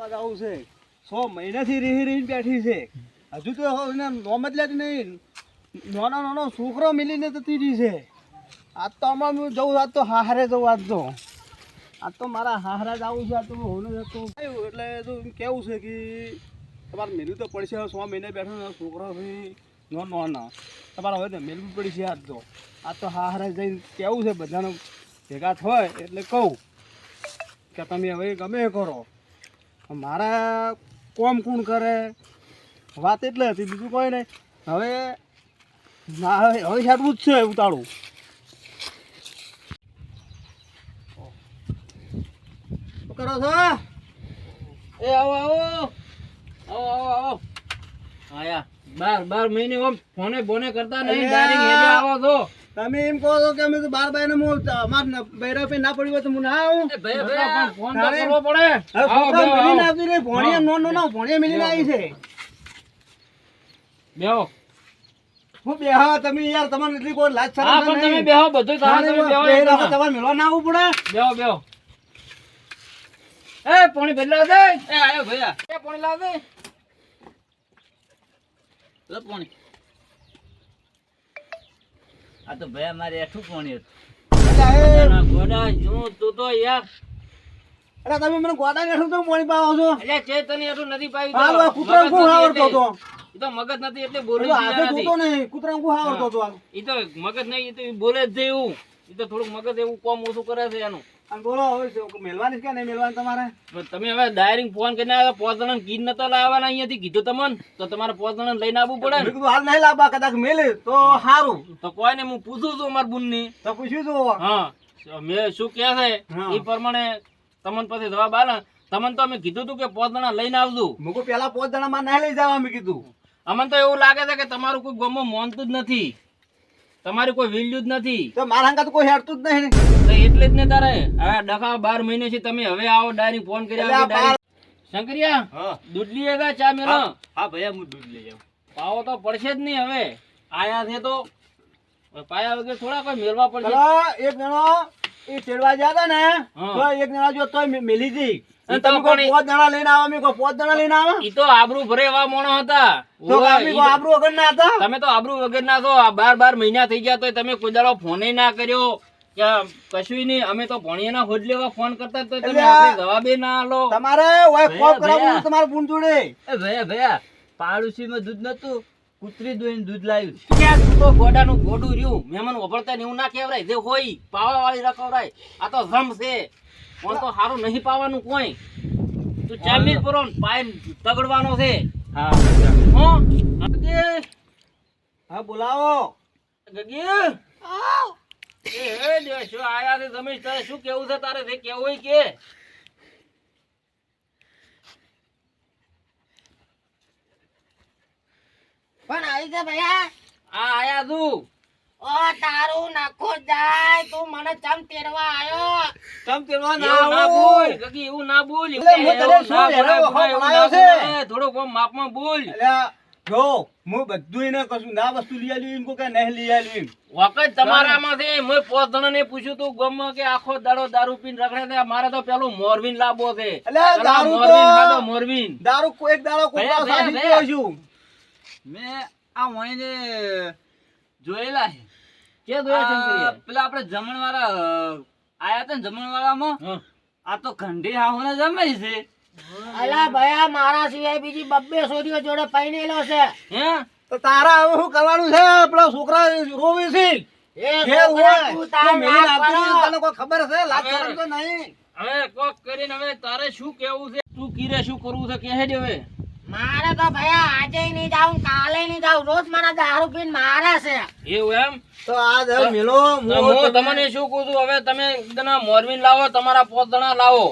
આવું છે 100 મહિનાથી રહી રહીને બેઠી છે હજુ તો એને નોમ જ લેતી નહીં નાનો છોકરો મિલીને જતી રહી છે આજ તો આમાં હું જઉં આજ તો હારે જવું આજ તો મારા હારા જ આવું છે આજ તો હોને જતો એટલે તો એમ કેવું છે કે તમારે મેળવું તો પડશે 100 મહિને બેઠો છોકરો ના તમારે હવે ને મેળવું પડશે આજ તો હારે જઈને કેવું છે બધાને ભેગા થાય એટલે કહું કે તમે હવે ગમે કરો મારા કોમ કોણ કરે વાત એટલે હતી બીજું કોઈ નહીં હવે હવે છાટવું જ છે ઉતાળું શું કરો છો એ આવો આયા 12 મહિને ફોને બોને કરતા નહીં ડાયરેક્ટ હેડે આવો છો તમે એમ કહો છો કે અમે તો 12 બાયને હું અમાર બૈરા પે ના પડ્યું હોય તો હું ના આવું પણ ફોન તો કરવો પડે મિલીને આવતી રે ભોણિયા નો ભોણિયા મિલીને આવી છે બેહો હું બેહો તમે યાર તમને એટલી કોઈ લાજ શરમ હા પણ તમે બેહો બધું તમે બેહો તમારે મિલવા ના આવવું પડે બેહો એ પાણી બદલાવ દે એ આયો ભૈયા એ પાણી લાવ દે લે પાણી આ તો ભૈયા મારે એઠું પાણી હતું ગોડા જો તું તો યાર અરે તમે મને ગોડા ને તો પાણી પાવો છો એટલે ચેતન એઠું નથી પાવી હા કૂતરા કો આવડતો તો ઈ તો મગજ નથી એટલે બોલી આજે જોતો નહીં કૂતરા કો આવડતો તો ઈ તો મગજ નહીં ઈ તો બોલે જ છે એવું ઈ તો થોડુંક મગજ એવું કોમ ઓછું કરે છે એનું અને બોલો હવે મેલવાની કે નહીં મેલવાની તમારે તમે હવે ડાયરેક્ટ ફોન કરીને આવ્યા 5 જણા કીડ નતા લાવવાના અહીંયાથી કીધું તમને તો તમારે 5 જણા લઈને આવવું પડે ને કીધું હાલ નહીં લાવવા કદાચ મેલે તો સારું તો કોઈને હું પૂછું છું અમાર બુન ની તો પૂછ્યું છું હા મેં શું કહે છે એ પ્રમાણે તમને પછી જવાબ આલે તમને તો અમે કીધું હતું કે 5 જણા લઈને આવજો મુકો પેલા 5 જણા માં ના લઈ જવા અમે કીધું અમને તો એવું લાગે છે કે તમારું કોઈ ગમો માનતું જ નથી તમારી કોઈ વેલ્યુ જ નથી તો મારા હંગા તો કોઈ હેડતું જ નહીં તો એટલે જ ને તારે હવે ડખા 12 મહિને છે તમે હવે આવો ડાયરેક્ટ ફોન કરી આવો શંકરિયા હા દૂધ લીએગા ચા મેલો હા ભૈયા હું દૂધ લઈ જાઉં પાવો તો પડશે જ નહીં હવે આયા છે તો પાયા વગર થોડા કોઈ મેળવા પડશે એક જણો એ ચેડવા ગયા હતા ને તો એક જણા જો તોય મેલી હતી અને તમે કોઈ 5 જણા લઈને આવો મે કોઈ 5 જણા લઈને આવો ઈ તો આબરૂ ભરે એવા મોણો હતા તો અમે કોઈ આબરૂ વગર ના હતા તમે તો આબરૂ વગર ના છો 12 મહિના થઈ ગયા તોય તમે કોઈ દાડો ફોન ના કર્યો કે કશું નહીં અમે તો ભણિયાના હોજ લેવા ફોન કરતા તો તમે આપણે જવાબે ના આલો તમારે ઓય કોપ કરાવવું તમાર બુન જોડે એ ભૈયા પાડોશીમાં દૂધ નતું કૂતરી દોઈને દૂધ લાવ્યું કે તું તો ગોડાનું ગોડું રહ્યું મહેમાન વપરતા ને એવું ના કહેવરાય જે હોય પાવા વાળી રખવરાય આ તો જમ છે કોણ તો સારું નહીં પાવાનું કોઈ તું ચાલીસ પરો પાય તગડવાનો છે હા હો હા બોલાવો ગગી એ દે શું આયા છે તમે તારે શું કેવું છે તારે જે કેવું હોય કે પણ આવી છે ભૈયા આ આયા તું ઓ તારું નાખો જાય તું મને ચમ તેડવા આયો તમ તેવા એવું ના બોલ ગગી એવું ના બોલ થોડો કોમ માપમાં બોલ જો હું બધું એને કશું ના વસ્તુ લઈ આલ્યું એમ કે નહીં લઈ આલ્યું વખત તમારામાં છે મેં 5 જણાને પૂછ્યું તું ગમ કે આખો દાડો દારૂ પીને રખડે છે મારે તો પેલું મોરબીન લાવવો છે એટલે દારૂ મોરબીન ખાધો મોરબીન દારૂ એક દાડો કોકડા સાથી પીયો છું મે આ મોઈને જોયેલા છે કે જોયા છે પેલા આપણે જમણવાળા આયા હતા ને જમણવાળામાં આ તો ઘંટી હાહોને જમે છે અલા ભૈયા મારા સિવાય બીજી 2 છોરીઓ જોડે પૈણેલો છે હે તો તારા હવે શું કરવાનું છે પેલા છોકરા રોવે છે એ જે હોય તું તો તાર મેલી ના નાખી પડો. તને કોઈ ખબર છે લાજ શરમ તો નહીં હવે કોક કરીને હવે તારે શું કેવું છે તું કીરે શું કરવું છે કહે જ હવે મારે તો ભૈયા આજે નહીં જાઉં કાલે નહીં જાઉં રોજ મારા દારૂ પીને મારે છે એવું એમ તો આજ હવે મેલો હું તમને શું કહું છું હવે તમે એકદમ મોરબીન લાવો તમારા 5 જણા લાવો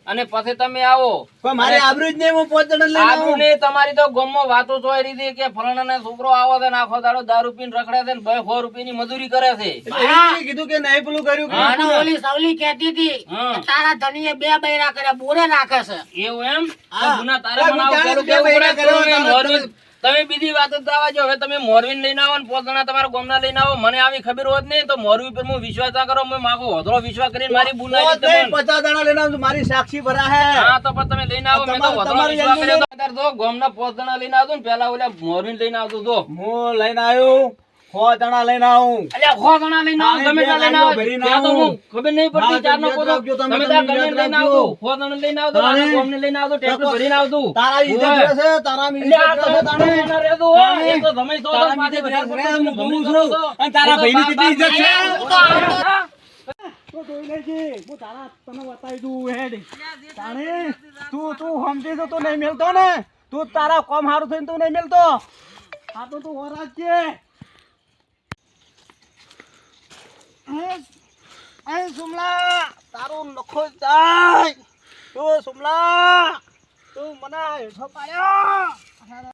અને પછી તમે આવો પણ મારી આબરૂ જ નહીં હું 5 જણા લઈને આબરૂ આવું ને તમારી તો ગમમાં વાતો જોઈ રીધી કે ફલાણાને છોકરો આવો છે ને આખો દાડો દારૂ પીને રખડે છે ને 200 રૂપિયાની મજૂરી કરે છે એટલે કીધું કે નહીં પેલું કર્યું કે મને ઓલી સવલી કહેતી હતી હા. કે તારા ધણીએ 2 બૈરા કર્યા બોરે નાખે છે એવું એમ હા. ગુના તારે અરે મને આવું હું પેલું જાણું છું, કેવું બે પડે બૈરા તો કર્યા મેં તારા તમે બીજી વાત જ દાવા જો હવે તમે મોરવીને લઈને આવો ને 5 જણા તમારા ગામના લઈને આવો મને આવી ખબર હોત નહીં તો મોરવી પર હું વિશ્વાસ ના કરો મેં માગો વધરો વિશ્વાસ કરીને મારી બુનાઈ પોતે 50 જણા લઈને આવજો, મારી સાક્ષી ભરા હે. હા તો પણ તમે લઈને આવો મેં તો વધરો તમારી વિશ્વાસ એની કર્યો તો અત્યારે તો ગામના 5 જણા લઈને આવજો ને પહેલા ઓલા મોરવીને લઈને આવજો તો હું લઈને આવ્યો 100 જણા લઈને આવું. અલ્યા 100 જણા લઈને આવો તમે ત્યાં લઈને આવો ત્યાં તો હું ખબર નહીં પડતી હા, ચારનો તમે કોનો રાખજો, તમે તમે ત્યાં તમે ગમે લઈને રાખજો. આવજો 100 જણા લઈને આવજો તાણે. આખા ગામને લઈને આવજો ટ્રેક્ટર ભરીને આવજો તારા ઈજ્જત ઓય. રહેશે, તારા મી એટલે આ ઈજ્જત તો રહેશે, તાણે. તમે રહેજો હો. તાણે. એક તો તમે સો તારા પાંચે મીઠે વધારે રહેશે, પડતા હું તમે જોઉં કરો છું. છો. અને તારા એ તો ભાઈની બાપ કેટલી ઈજ્જત છે? બાપ તો જોઈ લેજે, હું તારા તને બતાવી દઉં હેડ. તાણે તું સમજી તો તું નહીં મેલતો ને, તું તારા કોમ હારું થઈને તું નહીં મેલતો. આ તો તું હોરાજ છે. એ સુમલા તારું નખો જાય. તું સુમલા તું મને હેઠો પાડ્યો.